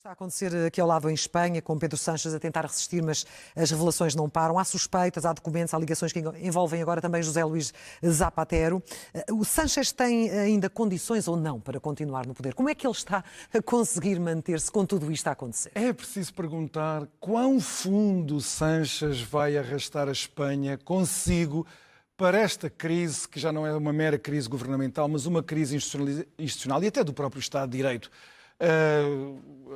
Está a acontecer aqui ao lado em Espanha, com Pedro Sánchez a tentar resistir, mas as revelações não param. Há suspeitas, há documentos, há ligações que envolvem agora também José Luís Zapatero. O Sánchez tem ainda condições ou não para continuar no poder? Como é que ele está a conseguir manter-se com tudo isto a acontecer? É preciso perguntar quão fundo Sánchez vai arrastar a Espanha consigo para esta crise, que já não é uma mera crise governamental, mas uma crise institucional e até do próprio Estado de Direito.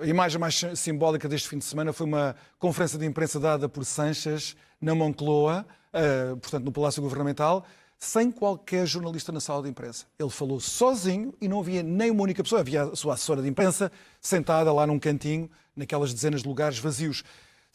A imagem mais simbólica deste fim de semana foi uma conferência de imprensa dada por Sánchez na Moncloa, portanto no Palácio Governamental, sem qualquer jornalista na sala de imprensa. Ele falou sozinho e não havia nem uma única pessoa. Havia a sua assessora de imprensa sentada lá num cantinho, naquelas dezenas de lugares vazios.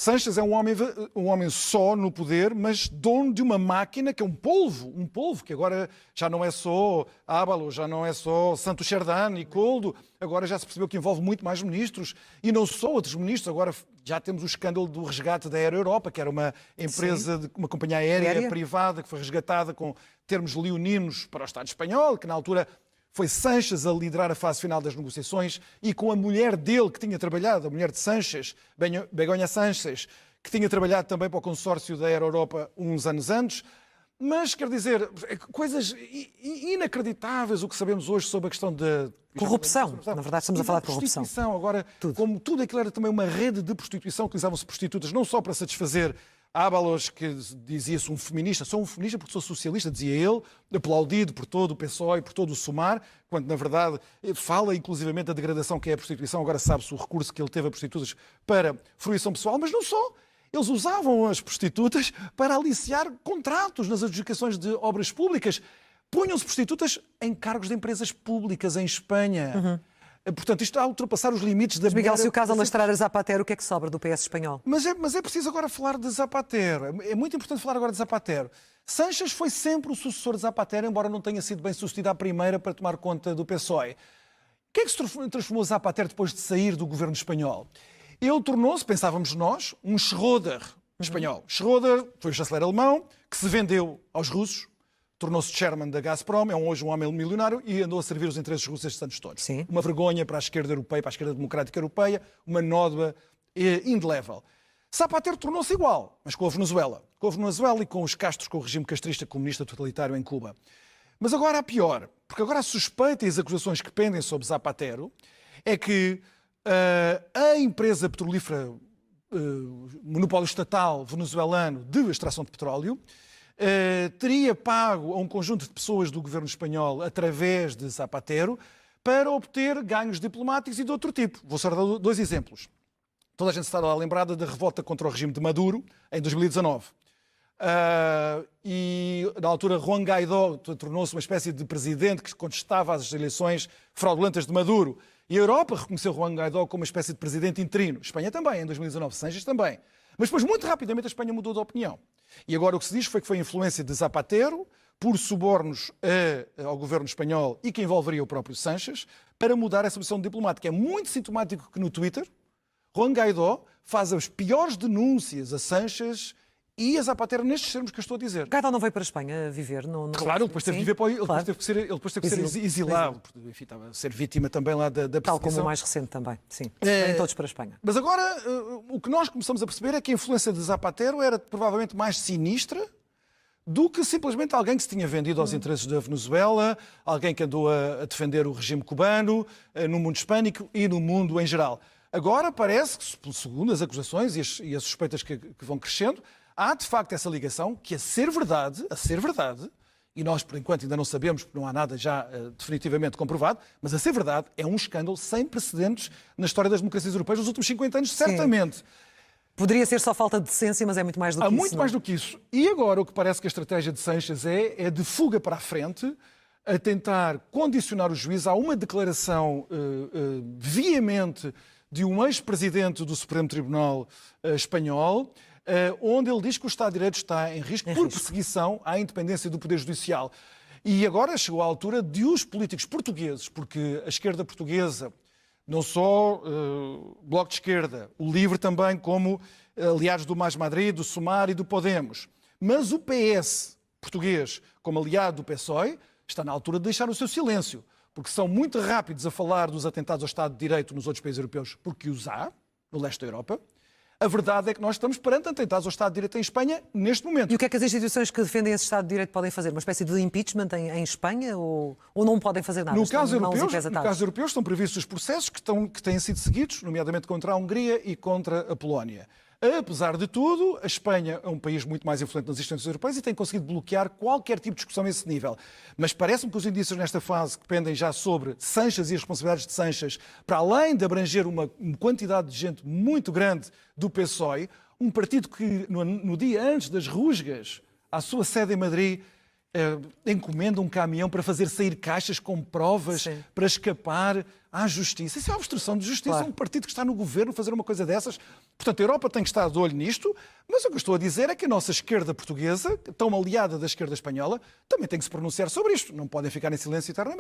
Sánchez é um homem só no poder, mas dono de uma máquina que é um polvo que agora já não é só Ábalos, já não é só Santos Serdán e Koldo, agora já se percebeu que envolve muito mais ministros, e não só outros ministros. Agora já temos o escândalo do resgate da Aero Europa, que era uma empresa, uma companhia aérea privada que foi resgatada com termos leoninos para o Estado espanhol, que na altura foi Sánchez a liderar a fase final das negociações, e com a mulher dele que tinha trabalhado, a mulher de Sánchez, Begoña Sánchez, que tinha trabalhado também para o consórcio da Aero Europa uns anos antes. Mas, quer dizer, coisas inacreditáveis o que sabemos hoje sobre a questão da corrupção. Na verdade, estamos a falar de corrupção. Agora, como tudo aquilo era também uma rede de prostituição, utilizavam-se prostitutas não só para satisfazer Ábalos, que dizia-se um feminista, sou um feminista porque sou socialista, dizia ele, aplaudido por todo o PSOE e por todo o Sumar, quando na verdade fala inclusivamente da degradação que é a prostituição. Agora sabe-se o recurso que ele teve a prostitutas para fruição pessoal, mas não só. Eles usavam as prostitutas para aliciar contratos nas adjudicações de obras públicas. Punham-se prostitutas em cargos de empresas públicas em Espanha. Portanto, isto está a ultrapassar os limites da... Mas, Miguel, se o caso alastrar a Zapatero, o que é que sobra do PS espanhol? Mas é preciso agora falar de Zapatero. É muito importante falar agora de Zapatero. Sánchez foi sempre o sucessor de Zapatero, embora não tenha sido bem sucedido à primeira para tomar conta do PSOE. O que é que se transformou Zapatero depois de sair do governo espanhol? Ele tornou-se, pensávamos nós, um Schröder espanhol. Schröder foi o chanceler alemão que se vendeu aos russos, tornou-se chairman da Gazprom, é hoje um homem milionário e andou a servir os interesses russos estes anos todos. Sim. Uma vergonha para a esquerda europeia, para a esquerda democrática europeia, uma nódoa indelével. Zapatero tornou-se igual, mas com a Venezuela. Com a Venezuela e com os castros, com o regime castrista comunista totalitário em Cuba. Mas agora há pior, porque agora a suspeita e as acusações que pendem sobre Zapatero é que a empresa petrolífera, monopólio estatal venezuelano de extração de petróleo, teria pago a um conjunto de pessoas do governo espanhol, através de Zapatero, para obter ganhos diplomáticos e de outro tipo. Vou só dar dois exemplos. Toda a gente está lá lembrada da revolta contra o regime de Maduro, em 2019. E, na altura, Juan Guaidó tornou-se uma espécie de presidente que contestava as eleições fraudulentas de Maduro. E a Europa reconheceu Juan Guaidó como uma espécie de presidente interino. Espanha também, em 2019. Sánchez também. Mas depois, muito rapidamente, a Espanha mudou de opinião. E agora o que se diz foi que foi a influência de Zapatero, por subornos ao governo espanhol e que envolveria o próprio Sánchez, para mudar essa posição diplomática. É muito sintomático que no Twitter, Juan Guaidó faz as piores denúncias a Sánchez e a Zapatero nestes termos que eu estou a dizer. Guaidó não veio para a Espanha viver? Claro, ele depois teve de viver para... Ele depois teve que ser exilado. Enfim, estava a ser vítima também lá da perseguição. Tal como o mais recente também, sim. Vêm todos para a Espanha. Mas agora, o que nós começamos a perceber é que a influência de Zapatero era provavelmente mais sinistra do que simplesmente alguém que se tinha vendido aos interesses da Venezuela, alguém que andou a defender o regime cubano, no mundo hispânico e no mundo em geral. Agora parece que, segundo as acusações e as suspeitas que vão crescendo, há de facto essa ligação que, a ser verdade, e nós por enquanto ainda não sabemos, porque não há nada já definitivamente comprovado, mas a ser verdade é um escândalo sem precedentes na história das democracias europeias nos últimos 50 anos, certamente. Sim. Poderia ser só falta de decência, mas é muito mais do que isso. Há muito mais do que isso. E agora o que parece que a estratégia de Sánchez é de fuga para a frente, a tentar condicionar o juiz a uma declaração veemente de um ex-presidente do Supremo Tribunal espanhol, onde ele diz que o Estado de Direito está em risco por perseguição à independência do Poder Judicial. E agora chegou a altura de os políticos portugueses, porque a esquerda portuguesa, não só Bloco de Esquerda, o LIVRE também, como aliados do Mais Madrid, do Sumar e do Podemos, mas o PS português, como aliado do PSOE, está na altura de deixar o seu silêncio. porque são muito rápidos a falar dos atentados ao Estado de Direito nos outros países europeus, porque os há, no leste da Europa. A verdade é que nós estamos perante atentados ao Estado de Direito em Espanha neste momento. E o que é que as instituições que defendem esse Estado de Direito podem fazer? Uma espécie de impeachment em Espanha ou não podem fazer nada? No caso europeu estão previstos os processos que têm sido seguidos, nomeadamente contra a Hungria e contra a Polónia. Apesar de tudo, a Espanha é um país muito mais influente nas instituições europeias e tem conseguido bloquear qualquer tipo de discussão a esse nível. Mas parece-me que os indícios nesta fase que pendem já sobre Sanches e as responsabilidades de Sanches, para além de abranger uma quantidade de gente muito grande do PSOE, um partido que no dia antes das rusgas à sua sede em Madrid encomenda um caminhão para fazer sair caixas com provas para escapar à justiça. Isso é uma obstrução de justiça. Claro. Um partido que está no governo fazer uma coisa dessas. Portanto, a Europa tem que estar de olho nisto, mas o que eu estou a dizer é que a nossa esquerda portuguesa, tão aliada da esquerda espanhola, também tem que se pronunciar sobre isto. Não podem ficar em silêncio eternamente.